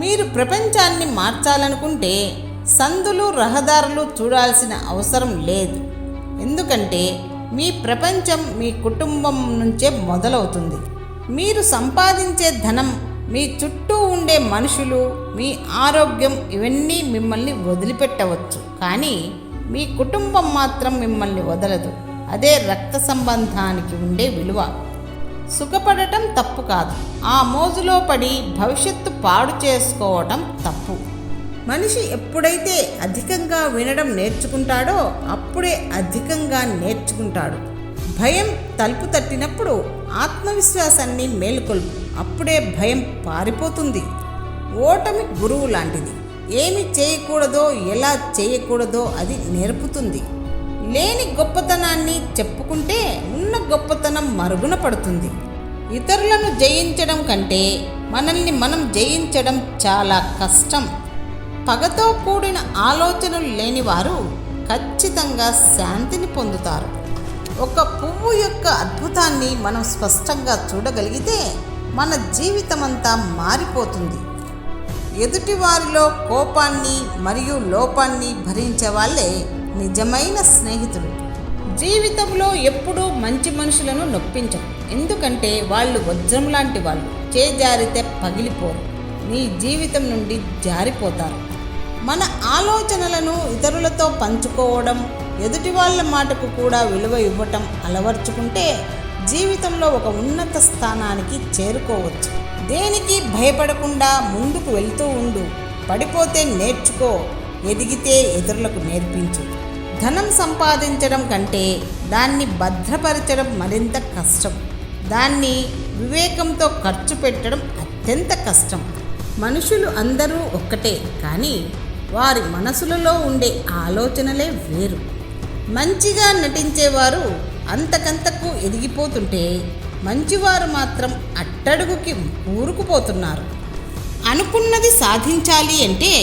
మీరు ప్రపంచాన్ని మార్చాలనుకుంటే సందులు రహదారులు చూడాల్సిన అవసరం లేదు. ఎందుకంటే మీ ప్రపంచం మీ కుటుంబం నుంచే మొదలవుతుంది. మీరు సంపాదించే ధనం, మీ చుట్టూ ఉండే మనుషులు, మీ ఆరోగ్యం ఇవన్నీ మిమ్మల్ని వదిలిపెట్టవచ్చు, కానీ మీ కుటుంబం మాత్రం మిమ్మల్ని వదలదు. అదే రక్త సంబంధానికి ఉండే విలువ. సుఖపడటం తప్పు కాదు, ఆ మోజులో పడి భవిష్యత్తు పాడు చేసుకోవటం తప్పు. మనిషి ఎప్పుడైతే అధికంగా వినడం నేర్చుకుంటాడో అప్పుడే అధికంగా నేర్చుకుంటాడు. భయం తలుపు తట్టినప్పుడు ఆత్మవిశ్వాసాన్ని మేలుకొల్పు, అప్పుడే భయం పారిపోతుంది. ఓటమి గురువు లాంటిది. ఏమి చేయకూడదో ఎలా చేయకూడదో అది నేర్పుతుంది. లేని గొప్పతనాన్ని చెప్పుకుంటే ఉన్న గొప్పతనం మరుగున పడుతుంది. ఇతరులను జయించడం కంటే మనల్ని మనం జయించడం చాలా కష్టం. పగతో కూడిన ఆలోచనలు లేనివారు ఖచ్చితంగా శాంతిని పొందుతారు. ఒక పువ్వు యొక్క అద్భుతాన్ని మనం స్పష్టంగా చూడగలిగితే మన జీవితమంతా మారిపోతుంది. ఎదుటివారిలో కోపాన్ని మరియు లోపాన్ని భరించే వాళ్ళే నిజమైన స్నేహితులు. జీవితంలో ఎప్పుడూ మంచి మనుషులను నొప్పించం, ఎందుకంటే వాళ్ళు వజ్రం లాంటి వాళ్ళు. చేజారితే పగిలిపోరు, నీ జీవితం నుండి జారిపోతారు. మన ఆలోచనలను ఇతరులతో పంచుకోవడం, ఎదుటి వాళ్ళ మాటకు కూడా విలువ ఇవ్వటం అలవర్చుకుంటే జీవితంలో ఒక ఉన్నత స్థానానికి చేరుకోవచ్చు. దేనికి భయపడకుండా ముందుకు వెళ్తూ ఉండు. పడిపోతే నేర్చుకో, ఎదిగితే ఇతరులకు నేర్పించు. ధనం సంపాదించడం కంటే దాన్ని భద్రపరచడం మరింత కష్టం. దాన్ని వివేకంతో ఖర్చు పెట్టడం అత్యంత కష్టం. మనుషులు అందరూ ఒక్కటే, కానీ వారి మనసులలో ఉండే ఆలోచనలే వేరు. మంచిగా నటించేవారు అంతకంతకు ఎదిగిపోతుంటే మంచివారు మాత్రం అట్టడుగుకి ఊరుకుపోతున్నారు. అనుకున్నది సాధించాలి అంటే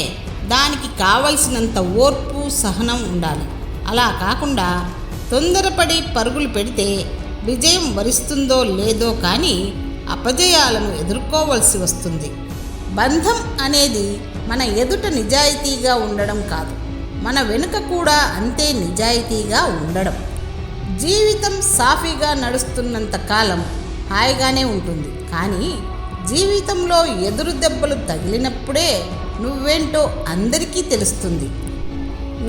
దానికి కావలసినంత ఓర్పు సహనం ఉండాలి. అలా కాకుండా తొందరపడి పరుగులు పెడితే విజయం వరిస్తుందో లేదో కానీ అపజయాలను ఎదుర్కోవలసి వస్తుంది. బంధం అనేది మన ఎదుట నిజాయితీగా ఉండడం కాదు, మన వెనుక కూడా అంతే నిజాయితీగా ఉండడం. జీవితం సాఫీగా నడుస్తున్నంత కాలం హాయిగానే ఉంటుంది, కానీ జీవితంలో ఎదురు దెబ్బలు తగిలినప్పుడే నువ్వేంటో అందరికీ తెలుస్తుంది.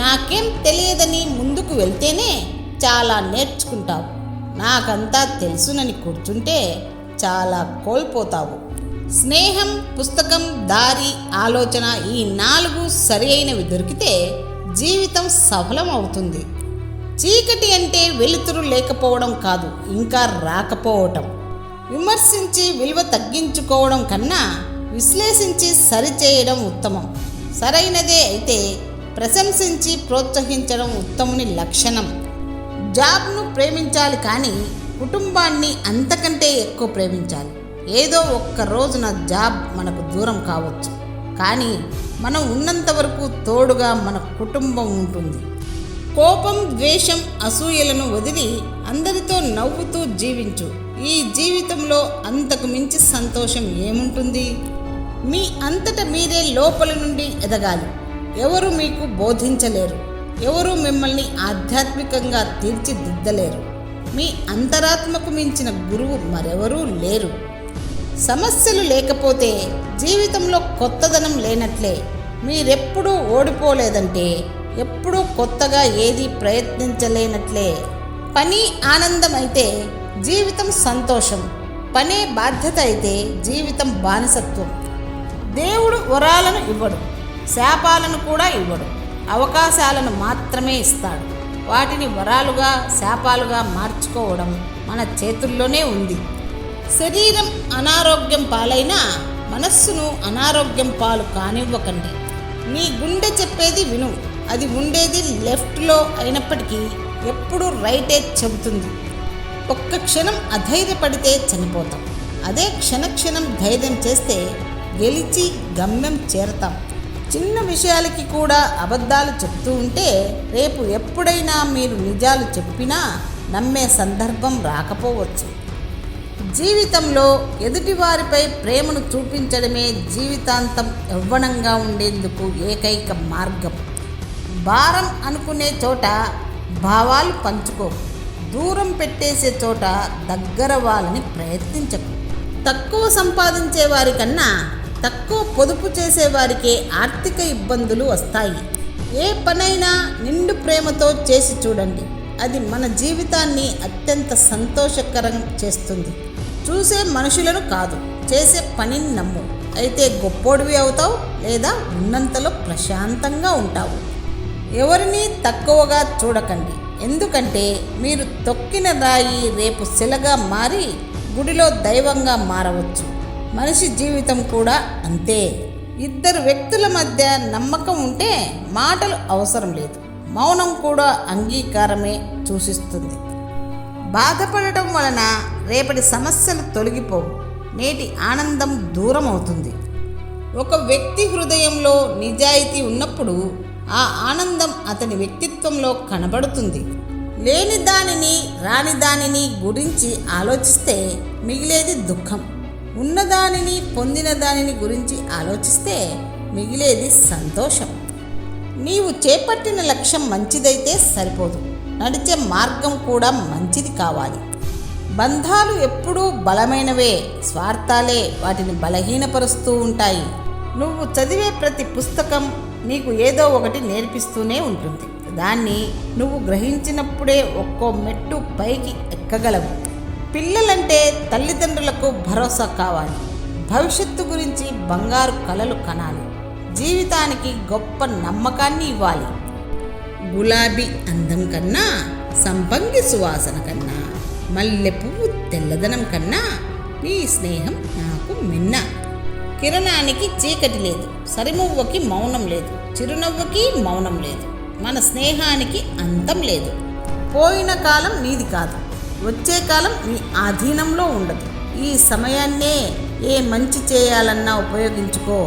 నాకేం తెలియదని ముందుకు వెళ్తేనే చాలా నేర్చుకుంటావు. నాకంతా తెలుసునని కూర్చుంటే చాలా కోల్పోతావు. స్నేహం, పుస్తకం, దారి, ఆలోచన ఈ 4 సరి అయినవి దొరికితే జీవితం సఫలం అవుతుంది. చీకటి అంటే వెలుతురు లేకపోవడం కాదు, ఇంకా రాకపోవటం. విమర్శించి విలువ తగ్గించుకోవడం కన్నా విశ్లేషించి సరిచేయడం ఉత్తమం. సరైనదే అయితే ప్రశంసించి ప్రోత్సహించడం ఉత్తముని లక్షణం. జాబ్ను ప్రేమించాలి, కానీ కుటుంబాన్ని అంతకంటే ఎక్కువ ప్రేమించాలి. ఏదో ఒక్క రోజున జాబ్ మనకు దూరం కావచ్చు, కానీ మనం ఉన్నంత వరకు తోడుగా మన కుటుంబం ఉంటుంది. కోపం, ద్వేషం, అసూయలను వదిలి అందరితో నవ్వుతూ జీవించు. ఈ జీవితంలో అంతకు మించి సంతోషం ఏముంటుంది? మీ అంతట మీరే లోపల నుండి ఎదగాలి. ఎవరు మీకు బోధించలేరు, ఎవరు మిమ్మల్ని ఆధ్యాత్మికంగా తీర్చిదిద్దలేరు. మీ అంతరాత్మకు మించిన గురువు మరెవరూ లేరు. సమస్యలు లేకపోతే జీవితంలో కొత్తదనం లేనట్లే. మీరెప్పుడూ ఓడిపోలేదంటే ఎప్పుడూ కొత్తగా ఏది ప్రయత్నించలేనట్లే. పని ఆనందమైతే జీవితం సంతోషం, పనే బాధ్యత అయితే జీవితం బానిసత్వం. దేవుడు వరాలను ఇవ్వడు, శాపాలను కూడా ఇవ్వడు, అవకాశాలను మాత్రమే ఇస్తాడు. వాటిని వరాలుగా శాపాలుగా మార్చుకోవడం మన చేతుల్లోనే ఉంది. శరీరం అనారోగ్యం పాలైనా మనస్సును అనారోగ్యం పాలు కానివ్వకండి. మీ గుండె చెప్పేది విను. అది ఉండేది లెఫ్ట్లో అయినప్పటికీ ఎప్పుడూ రైటే చెబుతుంది. ఒక్క క్షణం అధైర్యపడితే చనిపోతాం. అదే క్షణక్షణం ధైర్యం చేస్తే గెలిచి గమ్యం చేరతాం. చిన్న విషయాలకి కూడా అబద్ధాలు చెప్తూ ఉంటే రేపు ఎప్పుడైనా మీరు నిజాలు చెప్పినా నమ్మే సందర్భం రాకపోవచ్చు. జీవితంలో ఎదుటివారిపై ప్రేమను చూపించడమే జీవితాంతం యవ్వనంగా ఉండేందుకు ఏకైక మార్గం. భారం అనుకునే చోట భావాలు పంచుకో, దూరం పెట్టేసే చోట దగ్గర వాళ్ళని ప్రయత్నించకు. తక్కువ సంపాదించే వారికన్నా తక్కువ పొదుపు చేసేవారికే ఆర్థిక ఇబ్బందులు వస్తాయి. ఏ పనైనా నిండు ప్రేమతో చేసి చూడండి, అది మన జీవితాన్ని అత్యంత సంతోషకరం చేస్తుంది. చూసే మనుషులను కాదు, చేసే పనిని నమ్ము. అయితే గొప్పోడివి అవుతావు, లేదా ఉన్నంతలో ప్రశాంతంగా ఉంటావు. ఎవరిని తక్కువగా చూడకండి, ఎందుకంటే మీరు తొక్కిన రాయి రేపు శిలగా మారి గుడిలో దైవంగా మారవచ్చు. మనిషి జీవితం కూడా అంతే. ఇద్దరు వ్యక్తుల మధ్య నమ్మకం ఉంటే మాటలు అవసరం లేదు, మౌనం కూడా అంగీకారమే సూచిస్తుంది. బాధపడటం వలన రేపటి సమస్యలు తొలగిపోవు, నేటి ఆనందం దూరం అవుతుంది. ఒక వ్యక్తి హృదయంలో నిజాయితీ ఉన్నప్పుడు ఆ ఆనందం అతని వ్యక్తిత్వంలో కనబడుతుంది. లేని దానిని రాని దానిని గురించి ఆలోచిస్తే మిగిలేది దుఃఖం. ఉన్నదానిని పొందిన దానిని గురించి ఆలోచిస్తే మిగిలేది సంతోషం. నీవు చేపట్టిన లక్ష్యం మంచిదైతే సరిపోదు, నడిచే మార్గం కూడా మంచిది కావాలి. బంధాలు ఎప్పుడూ బలమైనవే, స్వార్థాలే వాటిని బలహీనపరుస్తూ ఉంటాయి. నువ్వు చదివే ప్రతి పుస్తకం నీకు ఏదో ఒకటి నేర్పిస్తూనే ఉంటుంది. దాన్ని నువ్వు గ్రహించినప్పుడే ఒక్కో మెట్టు పైకి ఎక్కగలవు. పిల్లలంటే తల్లిదండ్రులకు భరోసా కావాలి. భవిష్యత్తు గురించి బంగారు కలలు కనాలి. జీవితానికి గొప్ప నమ్మకాన్ని ఇవ్వాలి. గులాబీ అందం కన్నా, సంపంగి సువాసన కన్నా, మల్లె పువ్వు తెల్లదనం కన్నా నీ స్నేహం నాకు మిన్న. కిరణానికి చీకటి లేదు, సరిమువ్వకి మౌనం లేదు, చిరునవ్వుకి మౌనం లేదు. మన స్నేహానికి అంతం లేదు. పోయిన కాలం నీది కాదు, వచ్చే కాలం నీ ఆధీనంలో ఉండదు. ఈ సమయాన్నే ఏ మంచి చేయాలన్నా ఉపయోగించుకో.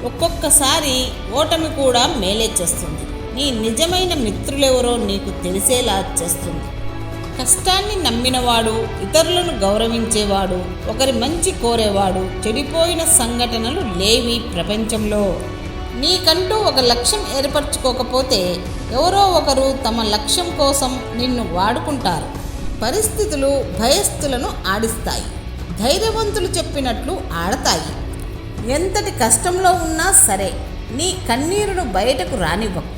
ఒక్కొక్కసారి ఓటమి కూడా మేలే చేస్తుంది. నీ నిజమైన మిత్రులెవరో నీకు తెలిసేలా చేస్తుంది. కష్టాన్ని నమ్మినవాడు, ఇతరులను గౌరవించేవాడు, ఒకరి మంచి కోరేవాడు, చెడిపోయిన సంఘటనలు లేవి ప్రపంచంలో. నీకంటూ ఒక లక్ష్యం ఏర్పరచుకోకపోతే ఎవరో ఒకరు తమ లక్ష్యం కోసం నిన్ను వాడుకుంటారు. పరిస్థితులు భయస్థులను ఆడిస్తాయి, ధైర్యవంతులు చెప్పినట్లు ఆడతాయి. ఎంతటి కష్టంలో ఉన్నా సరే నీ కన్నీరును బయటకు రానివ్వకు.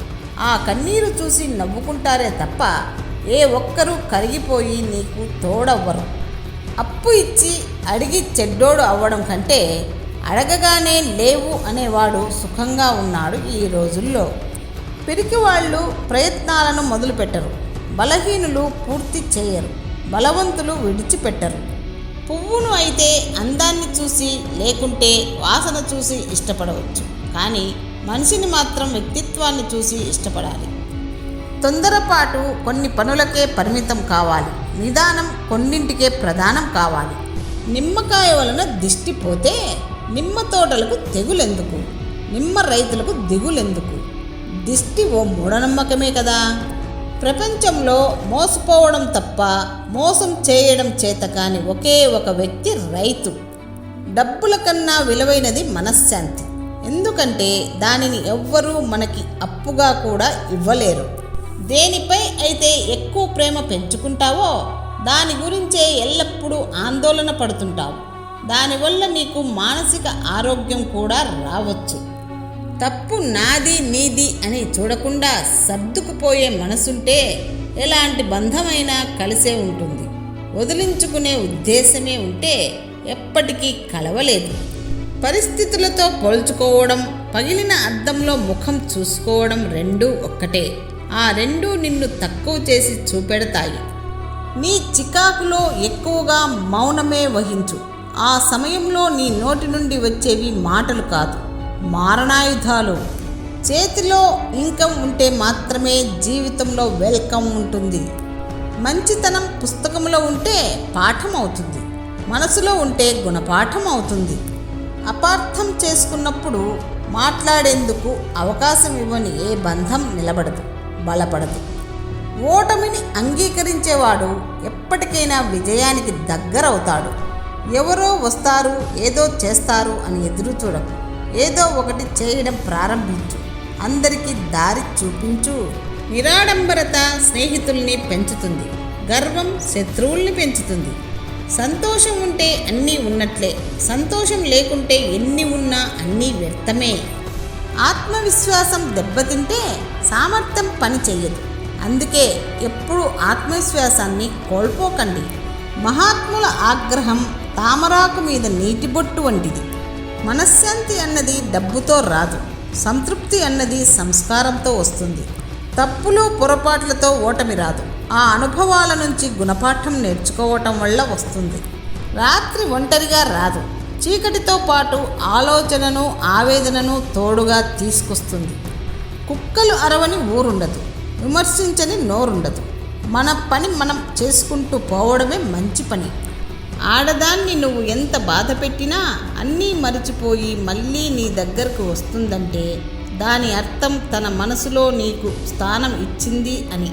ఆ కన్నీరు చూసి నవ్వుకుంటారే తప్ప ఏ ఒక్కరూ కరిగిపోయి నీకు తోడవ్వరు. అప్పు ఇచ్చి అడిగి చెడ్డోడు అవ్వడం కంటే అడగగానే లేవు అనేవాడు సుఖంగా ఉన్నాడు ఈ రోజుల్లో. పిరికివాళ్ళు ప్రయత్నాలను మొదలుపెట్టరు, బలహీనులు పూర్తి చేయరు, బలవంతులు విడిచిపెట్టరు. పువ్వును అయితే అందాన్ని చూసి లేకుంటే వాసన చూసి ఇష్టపడవచ్చు, కానీ మనిషిని మాత్రం వ్యక్తిత్వాన్ని చూసి ఇష్టపడాలి. తొందరపాటు కొన్ని పనులకే పరిమితం కావాలి, నిదానం కొన్నింటికే ప్రధానం కావాలి. నిమ్మకాయ వలన దిష్టి పోతే నిమ్మ తోటలకు తెగులెందుకు, నిమ్మ రైతులకు దిగులెందుకు? దిష్టి ఓ మూఢనమ్మకమే కదా. ప్రపంచంలో మోసపోవడం తప్ప మోసం చేయడం చేత కాని ఒకే ఒక వ్యక్తి రైతు. డబ్బుల కన్నా విలువైనది మనశ్శాంతి, ఎందుకంటే దానిని ఎవ్వరూ మనకి అప్పుగా కూడా ఇవ్వలేరు. దేనిపై అయితే ఎక్కువ ప్రేమ పెంచుకుంటావో దాని గురించే ఎల్లప్పుడూ ఆందోళన పడుతుంటావు. దానివల్ల నీకు మానసిక ఆరోగ్యం కూడా రావచ్చు. తప్పు నాది నీది అని చూడకుండా సర్దుకుపోయే మనసుంటే ఎలాంటి బంధమైనా కలిసే ఉంటుంది. వదిలించుకునే ఉద్దేశమే ఉంటే ఎప్పటికీ కలవలేదు. పరిస్థితులతో పోల్చుకోవడం, పగిలిన అద్దంలో ముఖం చూసుకోవడం రెండూ ఒక్కటే. ఆ రెండూ నిన్ను తక్కువ చేసి చూపెడతాయి. నీ చికాకులో ఎక్కువగా మౌనమే వహించు. ఆ సమయంలో నీ నోటి నుండి వచ్చేవి మాటలు కాదు, మారణాయుధాలు. చేతిలో ఇంకం ఉంటే మాత్రమే జీవితంలో వెల్కమ్ ఉంటుంది. మంచితనం పుస్తకంలో ఉంటే పాఠం అవుతుంది, మనసులో ఉంటే గుణపాఠం అవుతుంది. అపార్థం చేసుకున్నప్పుడు మాట్లాడేందుకు అవకాశం ఇవ్వని ఏ బంధం నిలబడదు, బలపడదు. ఓటమిని అంగీకరించేవాడు ఎప్పటికైనా విజయానికి దగ్గరవుతాడు. ఎవరో వస్తారు, ఏదో చేస్తారు అని ఎదురు చూడకు. ఏదో ఒకటి చేయడం ప్రారంభించు. అందరికీ దారి చూపించు. నిరాడంబరత స్నేహితుల్ని పెంచుతుంది, గర్వం శత్రువుల్ని పెంచుతుంది. సంతోషం ఉంటే అన్నీ ఉన్నట్లే, సంతోషం లేకుంటే ఎన్ని ఉన్నా అన్నీ వ్యర్థమే. ఆత్మవిశ్వాసం దెబ్బతింటే సామర్థ్యం పని చెయ్యదు. అందుకే ఎప్పుడూ ఆత్మవిశ్వాసాన్ని కోల్పోకండి. మహాత్ముల ఆగ్రహం తామరాకు మీద నీటి బొట్టు వంటిది. మనశ్శాంతి అన్నది డబ్బుతో రాదు, సంతృప్తి అన్నది సంస్కారంతో వస్తుంది. తప్పులు పొరపాట్లతో ఓటమి రాదు, ఆ అనుభవాల నుంచి గుణపాఠం నేర్చుకోవటం వల్ల వస్తుంది. రాత్రి ఒంటరిగా రాదు, చీకటితో పాటు ఆలోచనను ఆవేదనను తోడుగా తీసుకొస్తుంది. కుక్కలు అరవని ఊరుండదు, విమర్శించని నోరుండదు. మన పని మనం చేసుకుంటూ పోవడమే మంచి పని. ఆడదాన్ని నువ్వు ఎంత బాధ పెట్టినా అన్నీ మరిచిపోయి మళ్ళీ నీ దగ్గరకు వస్తుందంటే దాని అర్థం తన మనసులో నీకు స్థానం ఇచ్చింది అని.